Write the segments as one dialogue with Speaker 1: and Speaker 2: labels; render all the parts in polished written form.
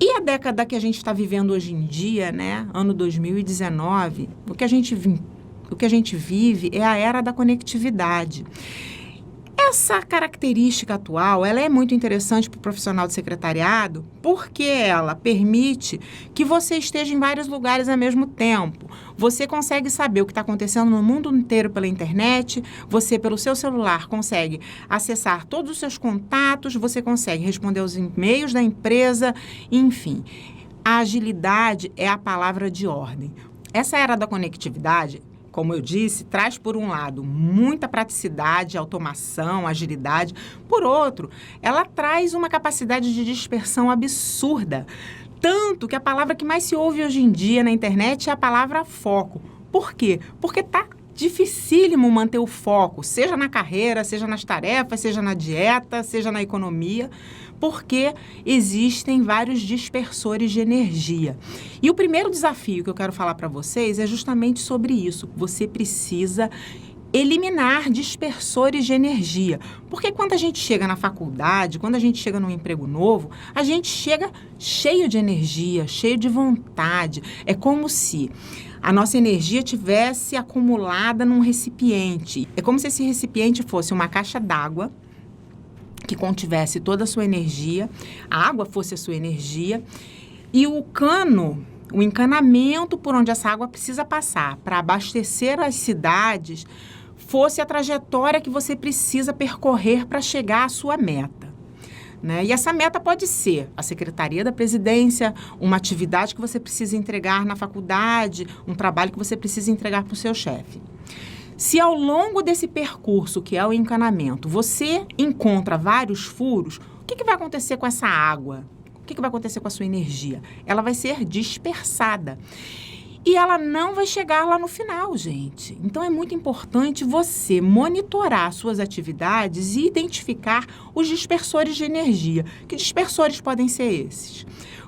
Speaker 1: E a década que a gente está vivendo hoje em dia, né, ano 2019, o que a gente vive é a era da conectividade. Essa característica atual, ela é muito interessante para o profissional de secretariado, porque ela permite que você esteja em vários lugares ao mesmo tempo. Você consegue saber o que está acontecendo no mundo inteiro pela internet, você, pelo seu celular, consegue acessar todos os seus contatos, você consegue responder aos e-mails da empresa, enfim. A agilidade é a palavra de ordem. Essa era da conectividade, como eu disse, traz, por um lado, muita praticidade, automação, agilidade. Por outro, ela traz uma capacidade de dispersão absurda. Tanto que a palavra que mais se ouve hoje em dia na internet é a palavra foco. Por quê? Porque está dificílimo manter o foco, seja na carreira, seja nas tarefas, seja na dieta, seja na economia, porque existem vários dispersores de energia. E o primeiro desafio que eu quero falar para vocês é justamente sobre isso. Você precisa eliminar dispersores de energia. Porque quando a gente chega na faculdade, quando a gente chega num emprego novo, a gente chega cheio de energia, cheio de vontade. É como se a nossa energia tivesse acumulada num recipiente. É como se esse recipiente fosse uma caixa d'água que contivesse toda a sua energia, a água fosse a sua energia, e o cano, o encanamento por onde essa água precisa passar para abastecer as cidades, fosse a trajetória que você precisa percorrer para chegar à sua meta. Né? E essa meta pode ser a Secretaria da Presidência, uma atividade que você precisa entregar na faculdade, um trabalho que você precisa entregar para o seu chefe. Se ao longo desse percurso, que é o encanamento, você encontra vários furos, o que vai acontecer com essa água? O que vai acontecer com a sua energia? Ela vai ser dispersada. E ela não vai chegar lá no final, gente. Então, é muito importante você monitorar suas atividades e identificar os dispersores de energia. Que dispersores podem ser esses?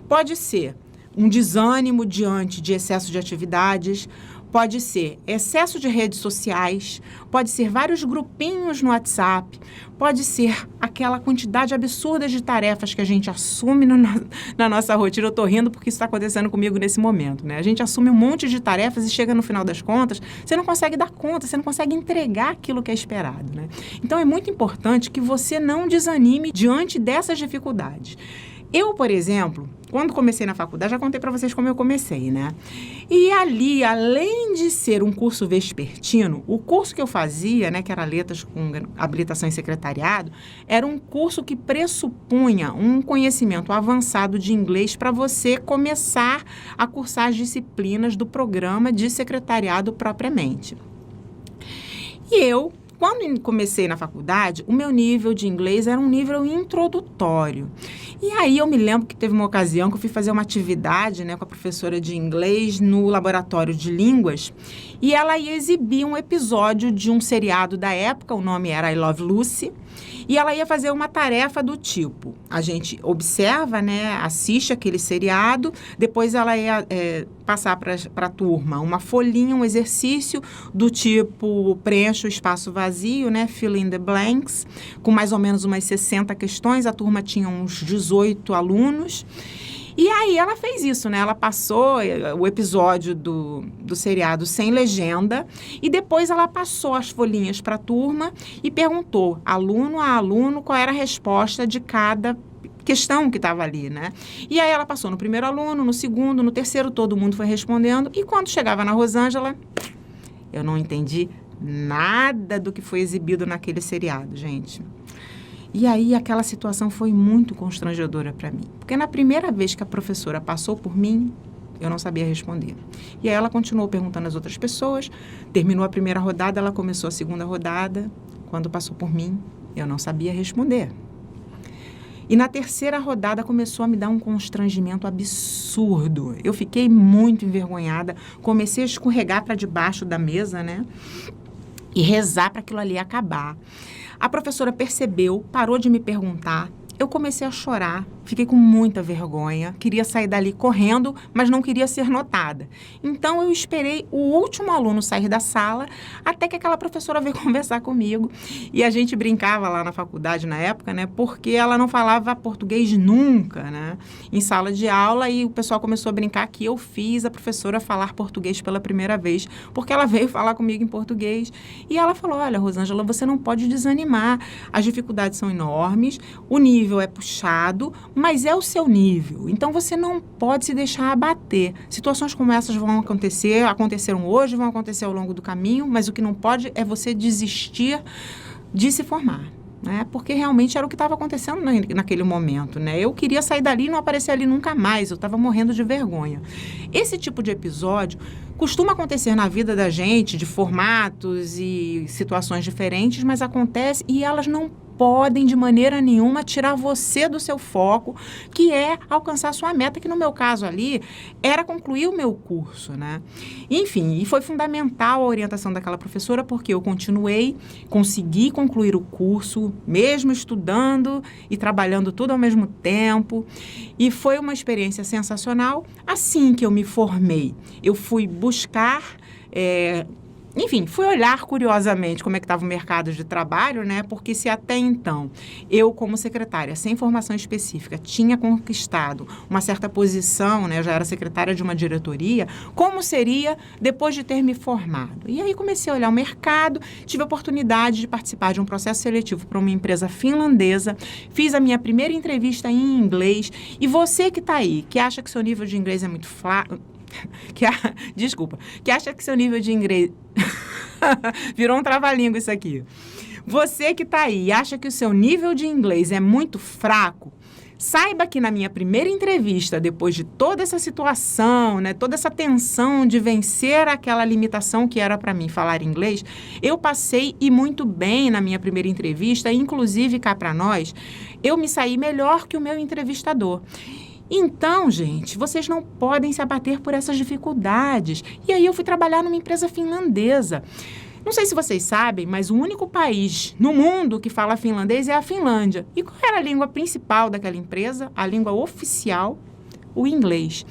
Speaker 1: Pode ser um desânimo diante de excesso de atividades, pode ser excesso de redes sociais, pode ser vários grupinhos no WhatsApp, pode ser aquela quantidade absurda de tarefas que a gente assume na nossa rotina. Eu estou rindo porque isso está acontecendo comigo nesse momento, né? A gente assume um monte de tarefas e chega no final das contas, você não consegue dar conta, você não consegue entregar aquilo que é esperado, né? Então, é muito importante que você não desanime diante dessas dificuldades. Eu, por exemplo, quando comecei na faculdade, já contei para vocês como eu comecei, né? E ali, além de ser um curso vespertino, o curso que eu fazia, né, que era letras com habilitação em secretariado, era um curso que pressupunha um conhecimento avançado de inglês para você começar a cursar as disciplinas do programa de secretariado propriamente. E eu, quando comecei na faculdade, o meu nível de inglês era um nível introdutório. E aí eu me lembro que teve uma ocasião que eu fui fazer uma atividade, né, com a professora de inglês no laboratório de línguas, e ela ia exibir um episódio de um seriado da época, o nome era I Love Lucy, e ela ia fazer uma tarefa do tipo, a gente observa, né, assiste aquele seriado, depois ela ia passar para a turma uma folhinha, um exercício do tipo preencha o espaço vazio, né, fill in the blanks, com mais ou menos umas 60 questões, a turma tinha uns 18 alunos. E aí ela fez isso, né? Ela passou o episódio do seriado sem legenda e depois ela passou as folhinhas para a turma e perguntou, aluno a aluno, qual era a resposta de cada questão que estava ali, né? E aí ela passou no primeiro aluno, no segundo, no terceiro, todo mundo foi respondendo. E quando chegava na Rosângela, eu não entendi nada do que foi exibido naquele seriado, gente. E aí aquela situação foi muito constrangedora para mim. Porque na primeira vez que a professora passou por mim, eu não sabia responder. E aí ela continuou perguntando às outras pessoas, terminou a primeira rodada, ela começou a segunda rodada. Quando passou por mim, eu não sabia responder. E na terceira rodada começou a me dar um constrangimento absurdo. Eu fiquei muito envergonhada, comecei a escorregar para debaixo da mesa, né? E rezar para aquilo ali acabar. A professora percebeu, parou de me perguntar, eu comecei a chorar, fiquei com muita vergonha, queria sair dali correndo, mas não queria ser notada. Então, eu esperei o último aluno sair da sala, até que aquela professora veio conversar comigo. E a gente brincava lá na faculdade, na época, né? Porque ela não falava português nunca, né? Em sala de aula, e o pessoal começou a brincar que eu fiz a professora falar português pela primeira vez, porque ela veio falar comigo em português. E ela falou, olha, Rosângela, você não pode desanimar, as dificuldades são enormes, o nível é puxado, mas é o seu nível. Então, você não pode se deixar abater. Situações como essas vão acontecer, aconteceram hoje, vão acontecer ao longo do caminho, mas o que não pode é você desistir de se formar. Né? Porque realmente era o que estava acontecendo naquele momento, né? Eu queria sair dali e não aparecer ali nunca mais, eu estava morrendo de vergonha. Esse tipo de episódio costuma acontecer na vida da gente, de formatos e situações diferentes, mas acontece e elas não podem de maneira nenhuma tirar você do seu foco, que é alcançar sua meta, que no meu caso ali era concluir o meu curso, né? Enfim, e foi fundamental a orientação daquela professora, porque eu continuei, consegui concluir o curso, mesmo estudando e trabalhando tudo ao mesmo tempo, e foi uma experiência sensacional. Assim que eu me formei, eu fui buscar... Enfim, fui olhar curiosamente como é que estava o mercado de trabalho, né? Porque se até então eu, como secretária, sem formação específica, tinha conquistado uma certa posição, né? Eu já era secretária de uma diretoria, como seria depois de ter me formado? E aí comecei a olhar o mercado, tive a oportunidade de participar de um processo seletivo para uma empresa finlandesa, fiz a minha primeira entrevista em inglês, e você que está aí, que acha que seu nível de inglês é muito que acha que seu nível de inglês... Virou um trava-língua isso aqui. Você que está aí e acha que o seu nível de inglês é muito fraco, saiba que na minha primeira entrevista, depois de toda essa situação, né, toda essa tensão de vencer aquela limitação que era para mim falar inglês, eu passei e muito bem na minha primeira entrevista, inclusive cá para nós, eu me saí melhor que o meu entrevistador. Então, gente, vocês não podem se abater por essas dificuldades. E aí eu fui trabalhar numa empresa finlandesa. Não sei se vocês sabem, mas o único país no mundo que fala finlandês é a Finlândia. E qual era a língua principal daquela empresa? A língua oficial, o inglês.